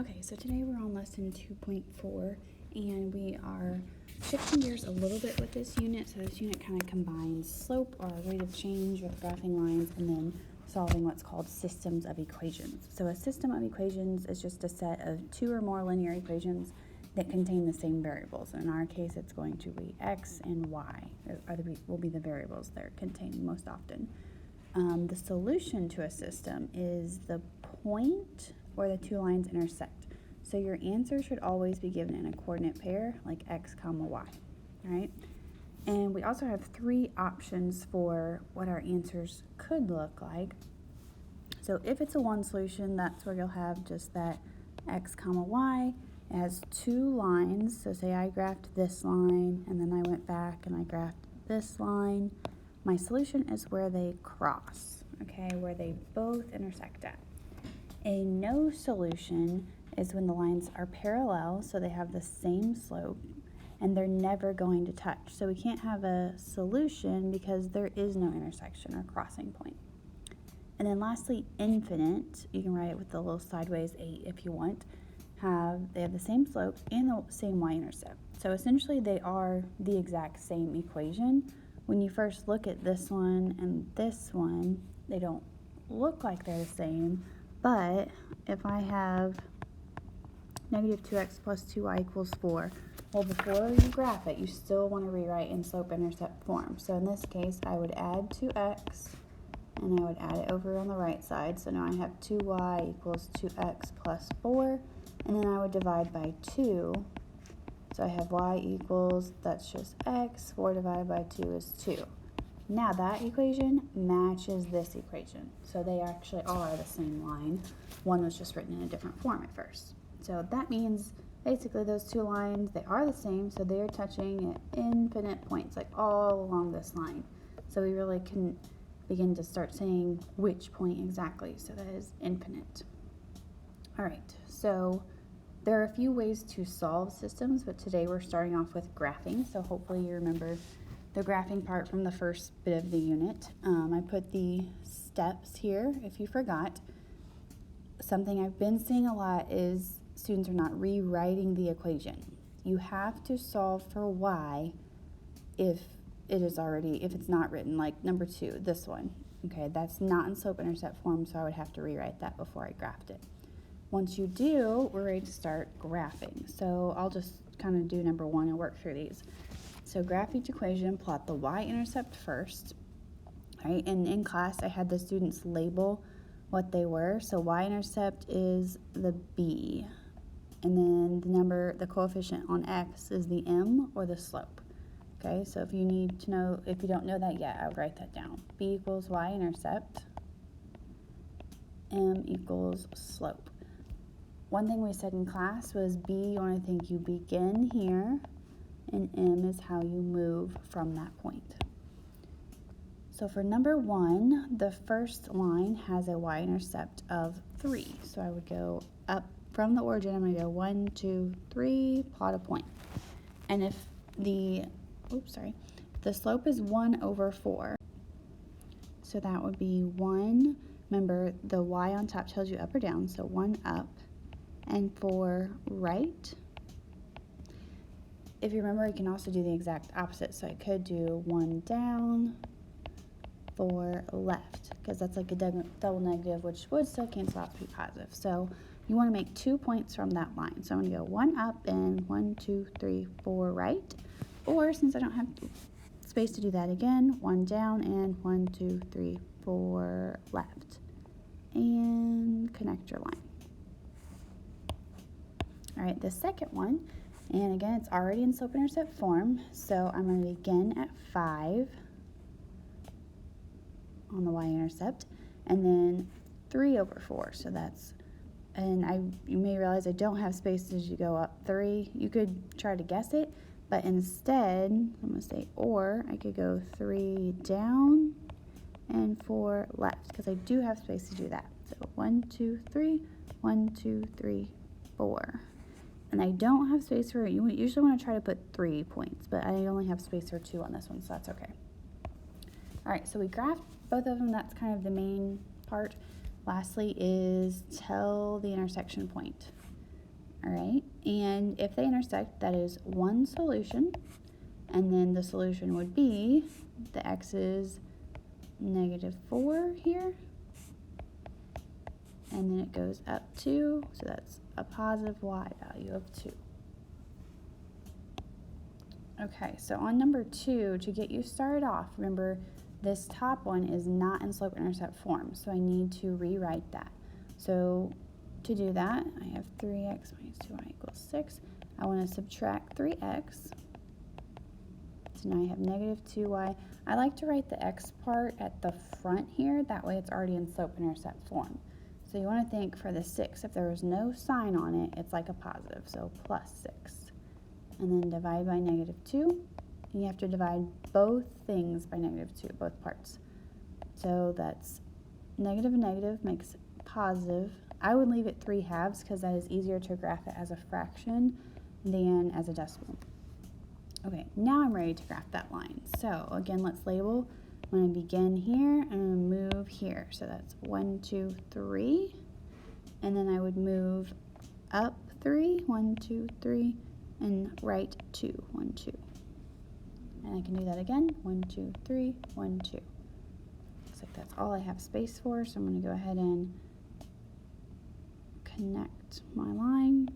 Okay, so today we're on lesson 2.4 and we are shifting gears a little bit with this unit. So this unit kind of combines slope or rate of change with graphing lines and then solving what's called systems of equations. So a system of equations is just a set of two or more linear equations that contain the same variables. In our case, it's going to be x and y will be the variables they're containing most often. The solution to a system is the point where the two lines intersect. So your answer should always be given in a coordinate pair, like x comma y, right? And we also have three options for what our answers could look like. So if it's a one solution, that's where you'll have just that x comma y. It has two lines, so say I graphed this line, and then I went back and I graphed this line. My solution is where they cross, okay, where they both intersect at. A no solution is when the lines are parallel, so they have the same slope, and they're never going to touch. So we can't have a solution because there is no intersection or crossing point. And then lastly, infinite, you can write it with the little sideways 8 if you want, they have the same slope and the same y-intercept. So essentially they are the exact same equation. When you first look at this one and this one, they don't look like they're the same, but if I have negative 2x plus 2y equals 4, well, before you graph it, you still want to rewrite in slope-intercept form. So in this case, I would add 2x, and I would add it over on the right side. So now I have 2y equals 2x plus 4, and then I would divide by 2. So I have y equals, that's just x, 4 divided by 2 is 2. Now that equation matches this equation. So they actually are the same line. One was just written in a different form at first. So that means basically those two lines, they are the same, so they are touching at infinite points, like all along this line. So we really can begin to start saying which point exactly, so that is infinite. All right, so there are a few ways to solve systems, but today we're starting off with graphing, so hopefully you remember the graphing part from the first bit of the unit. I put the steps here if you forgot. Something I've been seeing a lot is students are not rewriting the equation. You have to solve for y if it's not written, like number 2, this one. Okay, that's not in slope-intercept form, so I would have to rewrite that before I graphed it. Once you do, we're ready to start graphing. So I'll just kind of do number 1 and work through these. So graph each equation, plot the y-intercept first. Right? And in class, I had the students label what they were. So y-intercept is the b, and then the coefficient on x is the m or the slope. Okay, so if you don't know that yet, I would write that down. B equals y-intercept, m equals slope. One thing we said in class was B, you want to think you begin here, and M is how you move from that point. So for number 1, the first line has a y-intercept of 3. So I would go up from the origin, I'm going to go 1, 2, 3, plot a point. And if the slope is 1 over 4, so that would be 1, remember the y on top tells you up or down, so 1 up. And for right, if you remember, you can also do the exact opposite. So I could do 1 down for left, because that's like a double negative, which would still cancel out to be positive. So you want to make 2 points from that line. So I'm going to go 1 up and 1, 2, 3, 4 right. Or since I don't have space to do that again, 1 down and 1, 2, 3, 4 left. And connect your line. All right, the second one, and again, it's already in slope-intercept form, so I'm going to begin at 5 on the y-intercept, and then 3 over 4, so that's, you may realize I don't have space as you go up 3. You could try to guess it, but instead, I'm going to say, or I could go 3 down and 4 left, because I do have space to do that. So 1, 2, 3, 1, 2, 3, 4. And I don't have space for, you usually want to try to put 3 points, but I only have space for 2 on this one, so that's okay. All right, so we graphed both of them. That's kind of the main part. Lastly is tell the intersection point. All right, and if they intersect, that is one solution, and then the solution would be the x is -4 here, and then it goes up 2, so that's a positive y value of 2. Okay, so on number 2, to get you started off, remember this top one is not in slope-intercept form, so I need to rewrite that. So to do that, I have 3x minus 2y equals 6. I want to subtract 3x. So now I have -2y. I like to write the x part at the front here, that way it's already in slope-intercept form. So you want to think for the 6, if there was no sign on it, it's like a positive, so plus 6. And then divide by -2. And you have to divide both things by -2, both parts. So that's negative and negative makes positive. I would leave it 3/2 because that is easier to graph it as a fraction than as a decimal. Okay, now I'm ready to graph that line. So again, let's label. I'm going to begin here and I'm going to move here. So that's 1, 2, 3. And then I would move up 3, 1, 2, 3, and right 2, 1, 2. And I can do that again, 1, 2, 3, 1, 2. Looks like that's all I have space for, so I'm going to go ahead and connect my line.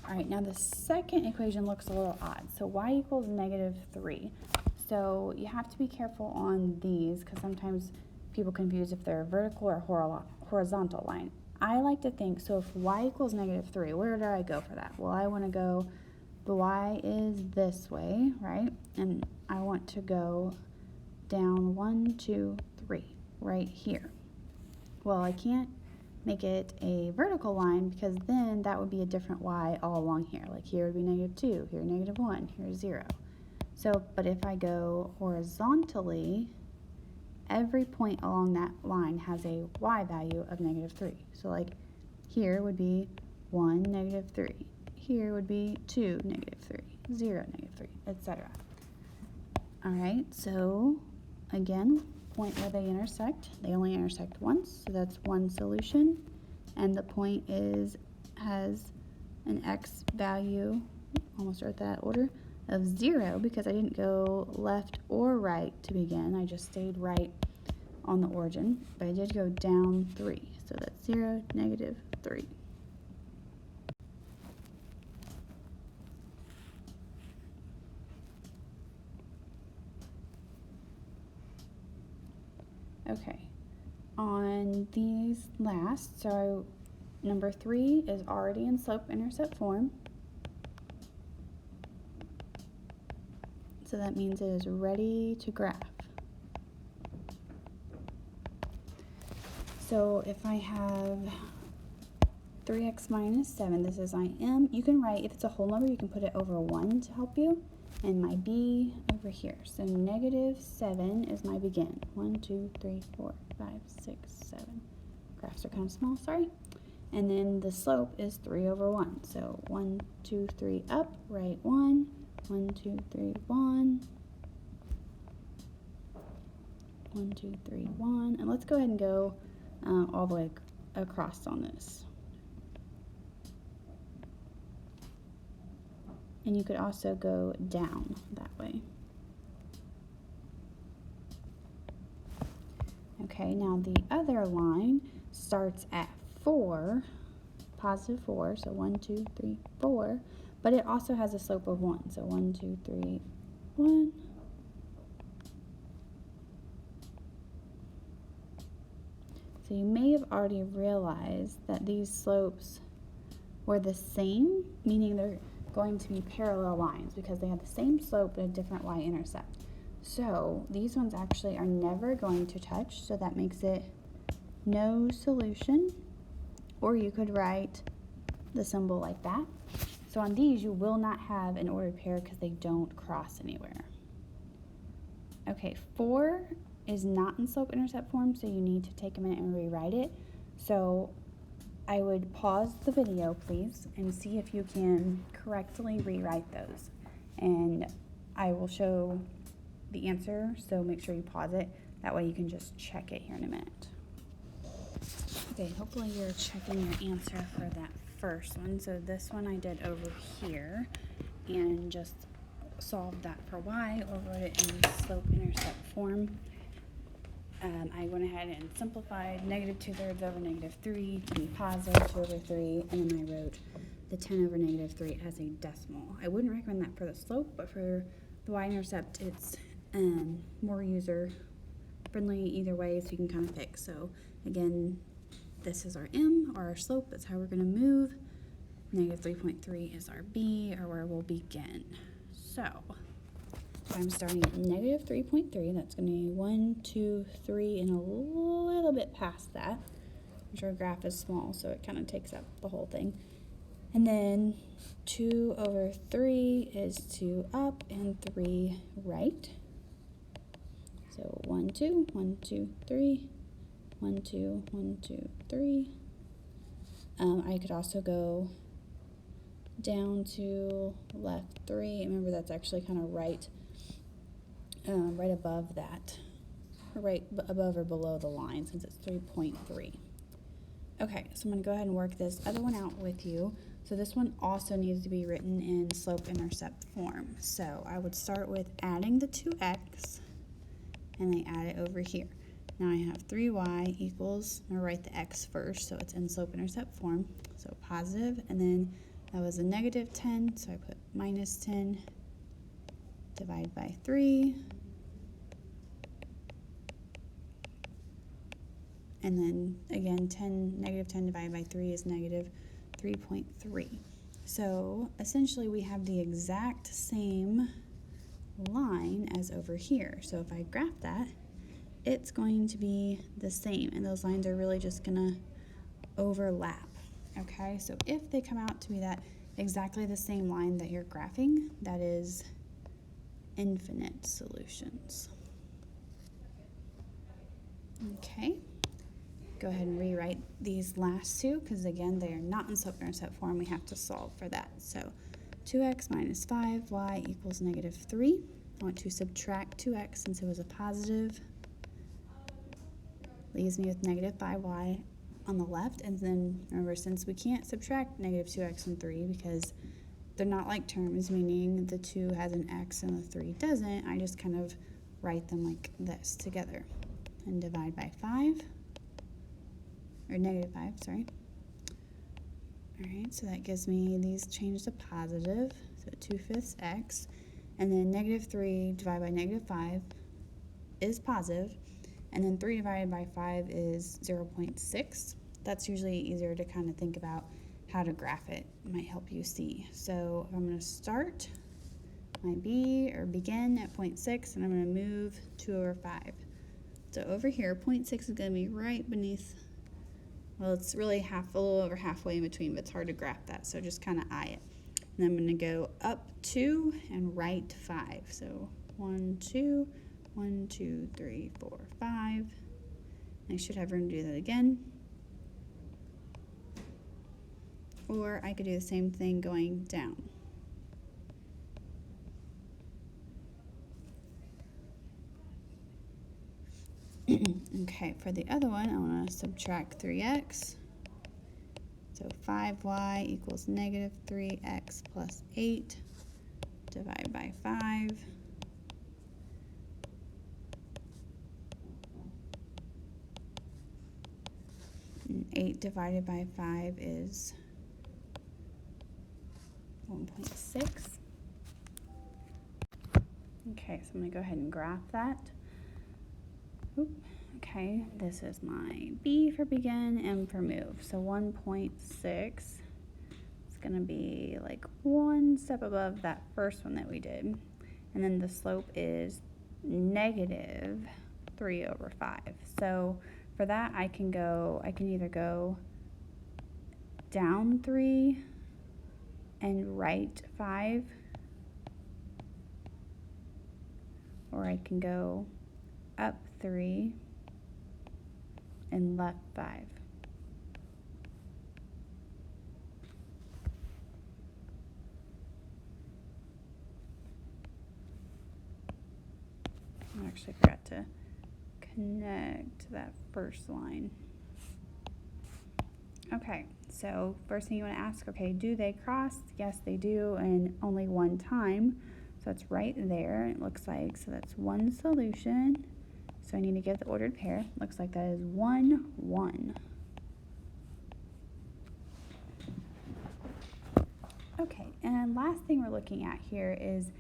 All right, now the second equation looks a little odd. So y equals -3. So you have to be careful on these because sometimes people confuse if they're a vertical or horizontal line. I like to think, so if y equals -3, where do I go for that? Well, I want to go, the y is this way, right? And I want to go down 1, 2, 3, right here. Well, I can't make it a vertical line because then that would be a different y all along here. Like here would be -2, here -1, here 0. So, but if I go horizontally, every point along that line has a y value of -3. So like here would be 1, -3. Here would be 2, -3, 0, -3, etc. All right, so again, point where they intersect, they only intersect once, so that's one solution. And the point has an x value, almost wrote that order, of 0 because I didn't go left or right to begin. I just stayed right on the origin, but I did go down 3. So that's 0, -3. Okay, on these last, so number 3 is already in slope-intercept form. So that means it is ready to graph. So if I have 3x minus 7, this is IM. You can write, if it's a whole number, you can put it over 1 to help you. And my b over here. So -7 is my begin. 1, 2, 3, 4, 5, 6, 7. Graphs are kind of small, sorry. And then the slope is 3 over 1. So 1, 2, 3 up, right 1. 1, 2, 3, 1. 1, 2, 3, 1. And let's go ahead and go all the way across on this. And you could also go down that way. Okay, now the other line starts at 4, positive 4, so 1, 2, 3, 4, but it also has a slope of 1, so 1, 2, 3, 1. So you may have already realized that these slopes were the same, meaning they're going to be parallel lines because they have the same slope but a different y-intercept. So these ones actually are never going to touch, so that makes it no solution. Or you could write the symbol like that. So on these you will not have an ordered pair because they don't cross anywhere. Okay, 4 is not in slope-intercept form, so you need to take a minute and rewrite it. So I would pause the video, please, and see if you can correctly rewrite those. And I will show the answer, so make sure you pause it. That way you can just check it here in a minute. Okay, hopefully you're checking your answer for that first one. So this one I did over here and just solved that for y, or wrote it in slope-intercept form. I went ahead and simplified negative 2/3 over negative 3 to be positive 2 over 3, and then I wrote the 10 over negative 3 as a decimal. I wouldn't recommend that for the slope, but for the y-intercept, it's more user-friendly either way, so you can kind of pick. So again, this is our m, or our slope. That's how we're going to move. Negative 3.3 is our b, or where we'll begin. So I'm starting at negative 3.3. That's going to be 1, 2, 3, and a little bit past that, which our graph is small, so it kind of takes up the whole thing. And then 2 over 3 is 2 up and 3 right. So 1, 2, 1, 2, 3, 1, 2, 1, 2, 3. I could also go down to left 3. Remember, that's actually kind of right above that, right above or below the line, since it's 3.3. Okay, so I'm going to go ahead and work this other one out with you. So this one also needs to be written in slope-intercept form. So I would start with adding the 2x, and I add it over here. Now I have 3y equals, I'm going to write the x first, so it's in slope-intercept form. So positive, and then that was a negative 10, so I put minus 10, divide by 3, and then again negative 10 divided by 3 is negative 3.3. So essentially we have the exact same line as over here. So if I graph that, it's going to be the same, and those lines are really just gonna overlap. Okay, so if they come out to be that exactly the same line that you're graphing, that is infinite solutions. Okay, go ahead and rewrite these last two, because again, they are not in slope-intercept form. We have to solve for that. So 2x minus 5y equals negative 3. I want to subtract 2x since it was a positive. Leaves me with negative 5y on the left, and then remember, since we can't subtract negative 2x and 3 because they're not like terms, meaning the 2 has an x and the 3 doesn't, I just kind of write them like this together and divide by 5, or negative 5, sorry. Alright, so that gives me these change to positive, so 2/5 x, and then negative 3 divided by negative 5 is positive, and then 3 divided by 5 is 0.6. That's usually easier to kind of think about how to graph it. It might help you see. So I'm going to start my begin at 0.6, and I'm going to move 2 over 5. So over here, 0.6 is going to be right beneath, well, it's really a little over halfway in between, but it's hard to graph that, so just kind of eye it. And I'm going to go up 2 and right 5. So 1, 2, 1, 2, 3, 4, 5. I should have room to do that again. Or I could do the same thing going down. Okay, for the other one, I want to subtract 3x. So 5y equals negative 3x plus 8. Divide by 5. And 8 divided by 5 is 1.6. Okay, so I'm going to go ahead and graph that. Oop. Okay, this is my B for begin, M for move. So 1.6 is going to be like one step above that first one that we did. And then the slope is negative 3 over 5. So for that, I can either go down 3 and right 5, or I can go up 3 and left 5. I actually forgot to connect that first line. Okay, so first thing you want to ask, okay, do they cross? Yes, they do, and only one time. So it's right there, it looks like. So that's one solution. So I need to get the ordered pair. Looks like that is 1, 1. Okay, and last thing we're looking at here is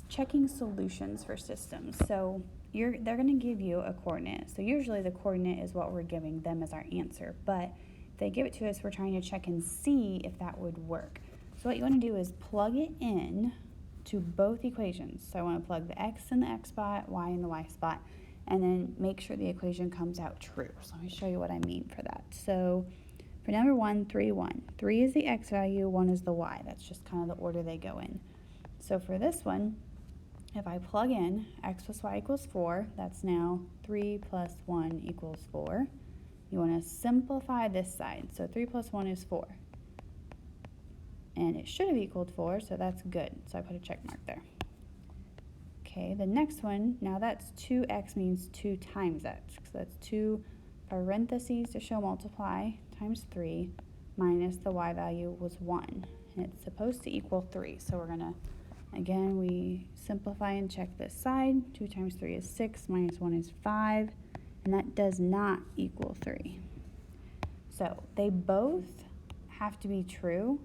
checking solutions for systems. So they're going to give you a coordinate. So usually the coordinate is what we're giving them as our answer, but if they give it to us, we're trying to check and see if that would work. So what you want to do is plug it in to both equations. So I want to plug the x in the x spot, y in the y spot, and then make sure the equation comes out true. So let me show you what I mean for that. So for number 1, 3, 1. 3 is the x value, 1 is the y. That's just kind of the order they go in. So for this one, if I plug in x plus y equals 4, that's now 3 plus 1 equals 4. You want to simplify this side. So 3 plus 1 is 4. And it should have equaled 4, so that's good. So I put a check mark there. Okay, the next one, now that's 2x means 2 times x. So that's 2 parentheses to show multiply times 3 minus the y value was 1. And it's supposed to equal 3. So we're going to, again, we simplify and check this side. 2 times 3 is 6, minus 1 is 5. And that does not equal 3. So they both have to be true.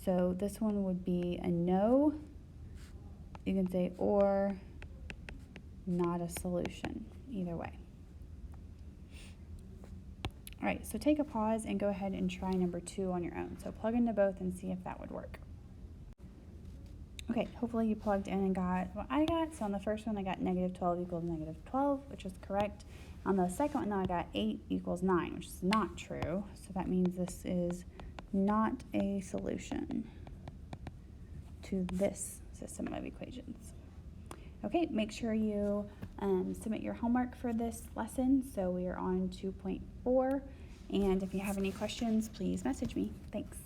So this one would be a no. You can say or not a solution, either way. All right, so take a pause and go ahead and try number 2 on your own. So plug into both and see if that would work. Okay, hopefully you plugged in and got what I got. So on the first one, I got negative 12 equals negative 12, which is correct. On the second one, though, I got 8 equals 9, which is not true. So that means this is not a solution to this system of equations. Okay, make sure you submit your homework for this lesson. So we are on 2.4, and if you have any questions, please message me. Thanks.